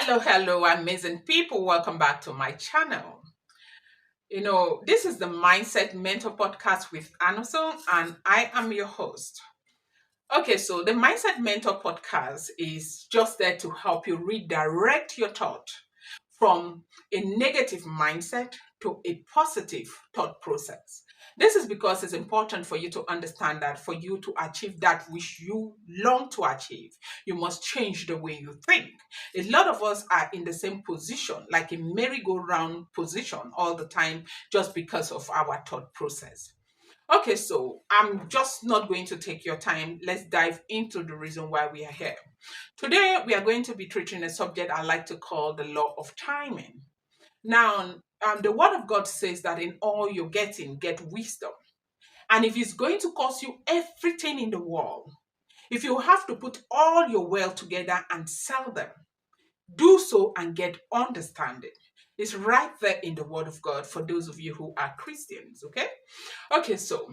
Hello, amazing people. Welcome back to my channel. This is the Mindset Mentor Podcast with Anoso, and I am your host. Okay, so the Mindset Mentor Podcast is just there to help you redirect your thought from a negative mindset to a positive thought process. This is because it's important for you to understand that for you to achieve that which you long to achieve, you must change the way you think. A lot of us are in the same position, like a merry-go-round position all the time, just because of our thought process. Okay, so I'm just not going to take your time. Let's dive into the reason why we are here. Today, we are going to be treating a subject I like to call the law of timing. Now, the Word of God says that in all you're getting, get wisdom. And if it's going to cost you everything in the world, if you have to put all your wealth together and sell them, do so and get understanding. It's right there in the Word of God for those of you who are Christians, okay? Okay, so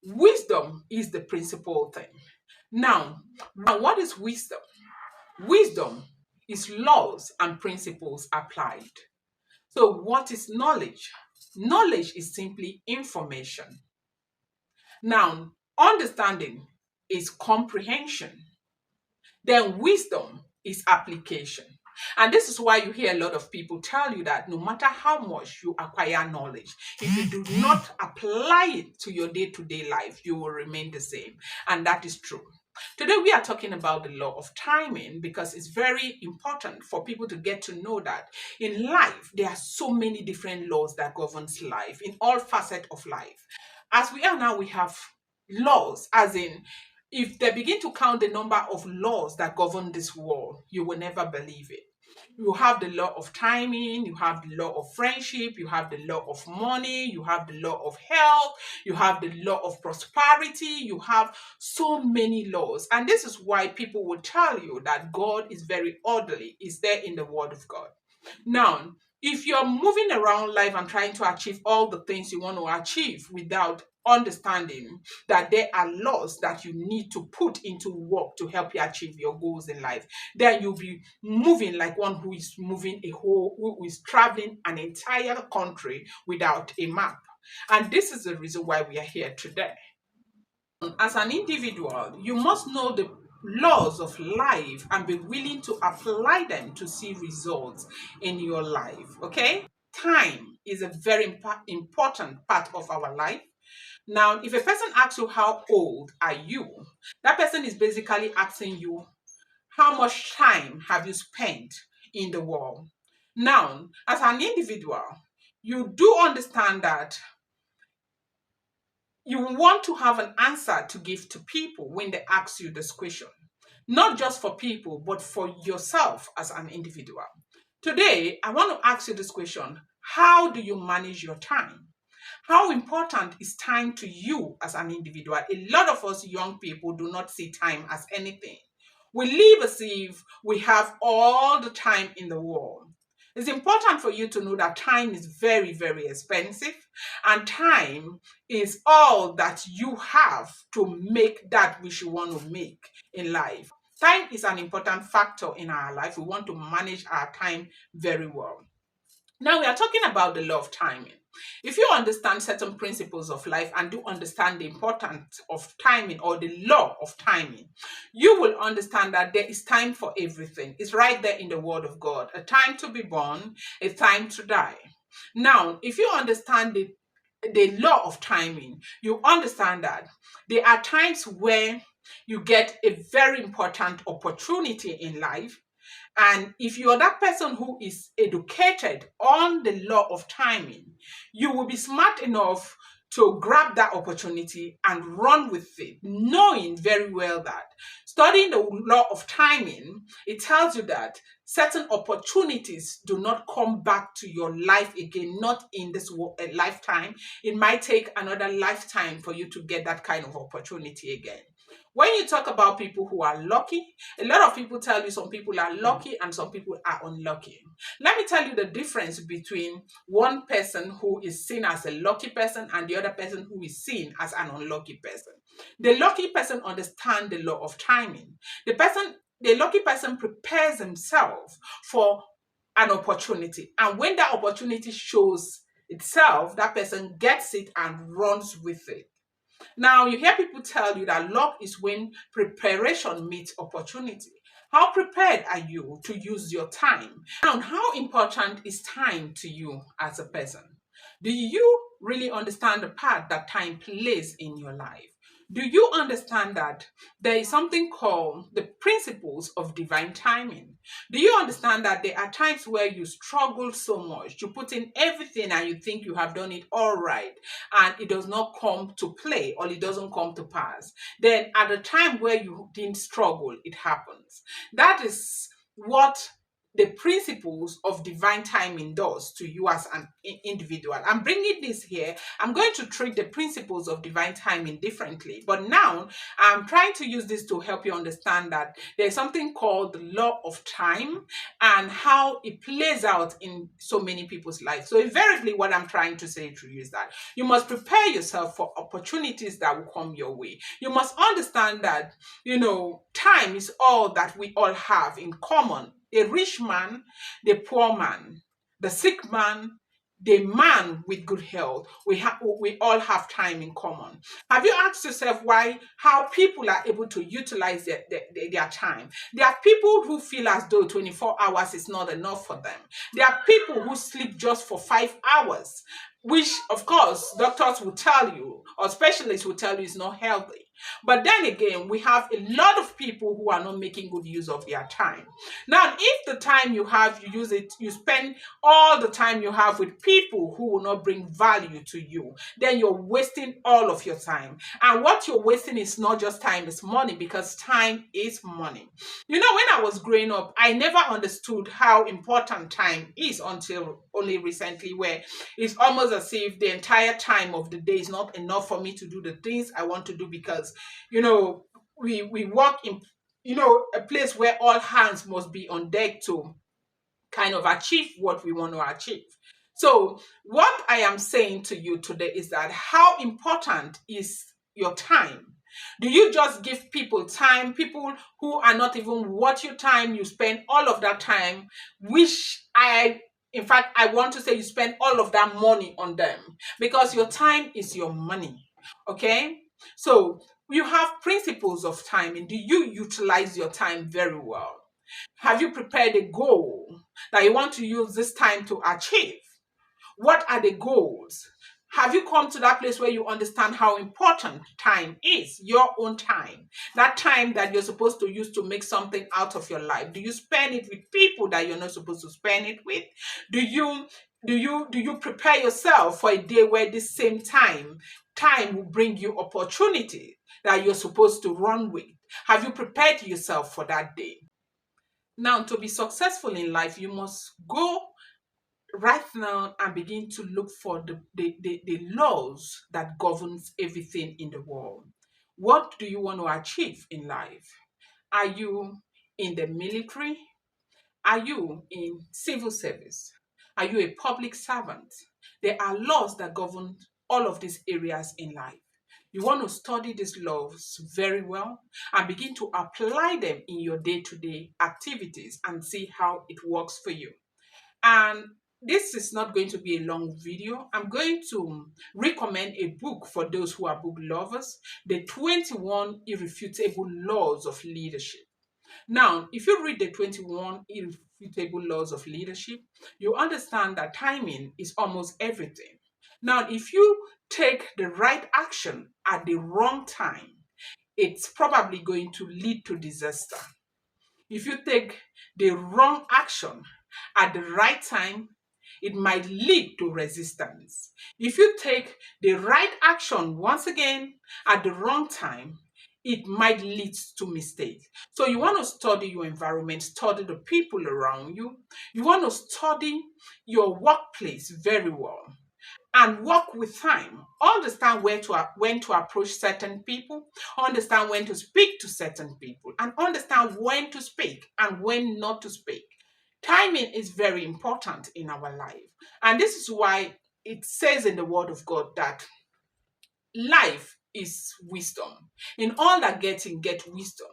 wisdom is the principal thing. Now, what is wisdom? Wisdom is laws and principles applied. So, what is knowledge? Knowledge is simply information. Now, understanding is comprehension. Then, wisdom is application. And this is why you hear a lot of people tell you that no matter how much you acquire knowledge, if you do not apply it to your day to day life, you will remain the same. And that is true. Today, we are talking about the law of timing because it's very important for people to get to know that in life, there are so many different laws that governs life in all facets of life. As we are now, we have laws, as in, if they begin to count the number of laws that govern this world, you will never believe it. You have the law of timing, you have the law of friendship, you have the law of money, you have the law of health, you have the law of prosperity, you have so many laws. And this is why people will tell you that God is very orderly, is there in the Word of God. Now, if you're moving around life and trying to achieve all the things you want to achieve without understanding that there are laws that you need to put into work to help you achieve your goals in life, then you'll be moving like one who is who is traveling an entire country without a map. And this is the reason why we are here today. As an individual, you must know the laws of life and be willing to apply them to see results in your life. Okay? Time is a very important part of our life. Now, if a person asks you, how old are you? That person is basically asking you, how much time have you spent in the world? Now, as an individual, you do understand that you want to have an answer to give to people when they ask you this question. Not just for people, but for yourself as an individual. Today, I want to ask you this question. How do you manage your time? How important is time to you as an individual? A lot of us young people do not see time as anything. We live as if we have all the time in the world. It's important for you to know that time is very, very expensive, and time is all that you have to make that which you want to make in life. Time is an important factor in our life. We want to manage our time very well. Now we are talking about the law of timing. If you understand certain principles of life and do understand the importance of timing or the law of timing, you will understand that there is time for everything. It's right there in the Word of God. A time to be born, a time to die. Now, if you understand the law of timing, you understand that there are times where you get a very important opportunity in life. And if you're that person who is educated on the law of timing, you will be smart enough to grab that opportunity and run with it, knowing very well that studying the law of timing, it tells you that certain opportunities do not come back to your life again, not in this lifetime. It might take another lifetime for you to get that kind of opportunity again. When you talk about people who are lucky, a lot of people tell you some people are lucky and some people are unlucky. Let me tell you the difference between one person who is seen as a lucky person and the other person who is seen as an unlucky person. The lucky person understands the law of timing. the lucky person prepares himself for an opportunity. And when that opportunity shows itself, that person gets it and runs with it. Now, you hear people tell you that luck is when preparation meets opportunity. How prepared are you to use your time? Now, how important is time to you as a person? Do you really understand the part that time plays in your life? Do you understand that there is something called the principles of divine timing? Do you understand that there are times where you struggle so much, you put in everything and you think you have done it all right, and it does not come to play or it doesn't come to pass? Then at the time where you didn't struggle, it happens. That is what the principles of divine timing does to you as an individual. I'm bringing this here. I'm going to treat the principles of divine timing differently, but now I'm trying to use this to help you understand that there's something called the law of time and how it plays out in so many people's lives. So invariably what I'm trying to say to you is that you must prepare yourself for opportunities that will come your way. You must understand that, time is all that we all have in common. The rich man, the poor man, the sick man, the man with good health. We all have time in common. Have you asked yourself how people are able to utilize their time? There are people who feel as though 24 hours is not enough for them. There are people who sleep just for 5 hours, which of course doctors will tell you or specialists will tell you is not healthy. But then again, we have a lot of people who are not making good use of their time. Now, if the time you have, you use it, you spend all the time you have with people who will not bring value to you, then you're wasting all of your time. And what you're wasting is not just time, it's money, because time is money. When I was growing up, I never understood how important time is until only recently, where it's almost as if the entire time of the day is not enough for me to do the things I want to do, because we work in a place where all hands must be on deck to kind of achieve what we want to achieve. So what I am saying to you today is that how important is your time? Do you just give people time, people who are not even worth your time? You spend all of that time, which in fact, I want to say you spend all of that money on them, because your time is your money. Okay? So you have principles of time, and do you utilize your time very well? Have you prepared a goal that you want to use this time to achieve? What are the goals? Have you come to that place where you understand how important time is, your own time, that time that you're supposed to use to make something out of your life? Do you spend it with people that you're not supposed to spend it with? Do you prepare yourself for a day where this same time will bring you opportunity that you're supposed to run with? Have you prepared yourself for that day? Now, to be successful in life, you must go right now and begin to look for the laws that governs everything in the world. What do you want to achieve in life? Are you in the military? Are you in civil service? Are you a public servant? There are laws that govern all of these areas in life. You want to study these laws very well and begin to apply them in your day-to-day activities and see how it works for you. And this is not going to be a long video. I'm going to recommend a book for those who are book lovers, The 21 Irrefutable Laws of Leadership. Now, if you read the 21 Irrefutable Laws of Leadership, you understand that timing is almost everything. Now, if you take the right action at the wrong time, it's probably going to lead to disaster. If you take the wrong action at the right time, it might lead to resistance. If you take the right action once again at the wrong time, it might lead to mistakes. So you want to study your environment, study the people around you. You want to study your workplace very well and work with time. Understand when to approach certain people, understand when to speak to certain people, and understand when to speak and when not to speak. Timing is very important in our life. And this is why it says in the Word of God that life is wisdom. In all that getting, get wisdom.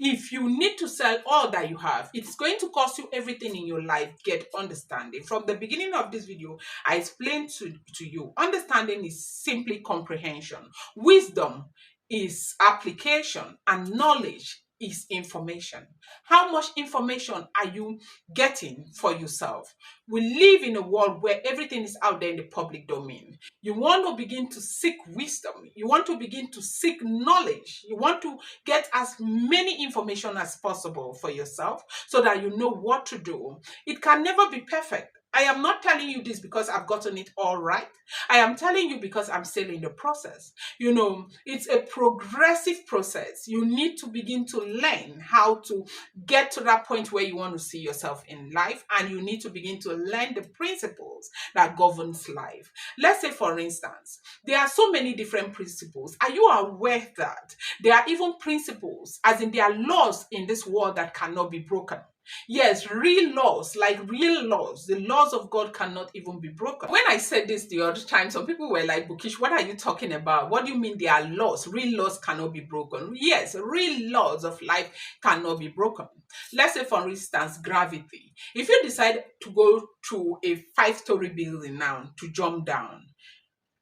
if you need to sell all that you have, it's going to cost you everything in your life. Get understanding. From the beginning of this video, I explained to you, understanding is simply comprehension. Wisdom is application, and knowledge is information. How much information are you getting for yourself? We live in a world where everything is out there in the public domain. You want to begin to seek wisdom. You want to begin to seek knowledge. You want to get as many information as possible for yourself so that you know what to do. It can never be perfect. I am not telling you this because I've gotten it all right. I am telling you because I'm still in the process. It's a progressive process. You need to begin to learn how to get to that point where you want to see yourself in life, and you need to begin to learn the principles that governs life. Let's say, for instance, there are so many different principles. Are you aware that there are even principles, as in there are laws in this world that cannot be broken? Yes, real laws, like real laws. The laws of God cannot even be broken. When I said this the other time, some people were like, Bukish, what are you talking about? What do you mean there are laws? Real laws cannot be broken. Yes, real laws of life cannot be broken. Let's say, for instance, gravity. If you decide to go to a 5-story building now to jump down,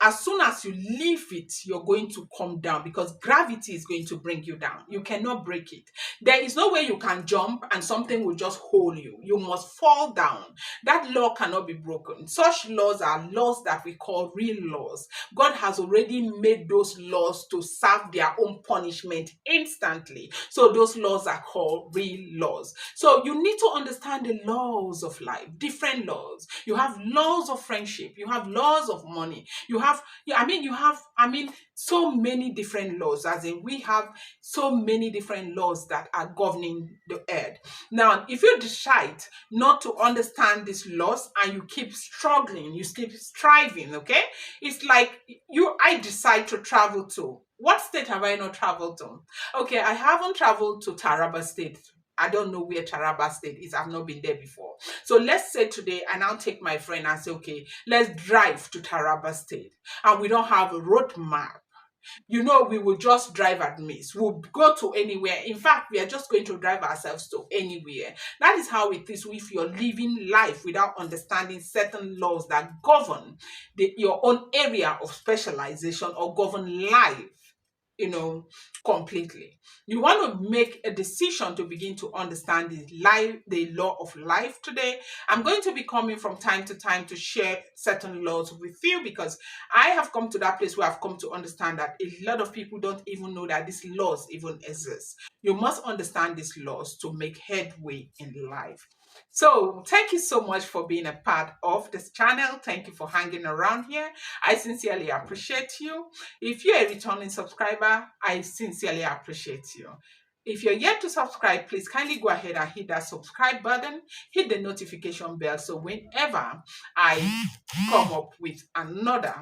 as soon as you leave it, you're going to come down because gravity is going to bring you down. You cannot break it. There is no way you can jump and something will just hold you. You must fall down. That law cannot be broken. Such laws are laws that we call real laws. God has already made those laws to serve their own punishment instantly. So those laws are called real laws. So you need to understand the laws of life, different laws. You have laws of friendship. You have laws of money. You have so many different laws, as in we have so many different laws that are governing the earth. Now, if you decide not to understand these laws and you keep struggling, you keep striving, okay? It's like I decide to travel to, what state have I not traveled to? Okay, I haven't traveled to Taraba State. I don't know where Taraba State is. I've not been there before. So let's say today, and I'll take my friend and say, okay, let's drive to Taraba State. And we don't have a road map. We will just drive at miss. We'll go to anywhere. In fact, we are just going to drive ourselves to anywhere. That is how it is if you're living life without understanding certain laws that govern your own area of specialization or govern life completely. You want to make a decision to begin to understand the law of life today. I'm going to be coming from time to time to share certain laws with you because I have come to that place where I've come to understand that a lot of people don't even know that these laws even exist. You must understand these laws to make headway in life. So thank you so much for being a part of this channel. Thank you for hanging around here. I sincerely appreciate you. If you're a returning subscriber, I sincerely appreciate you. If you're yet to subscribe, please kindly go ahead and hit that subscribe button, hit the notification bell, so whenever I come up with another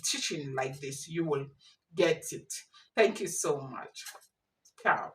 teaching like this, you will get it. Thank you so much. Ciao.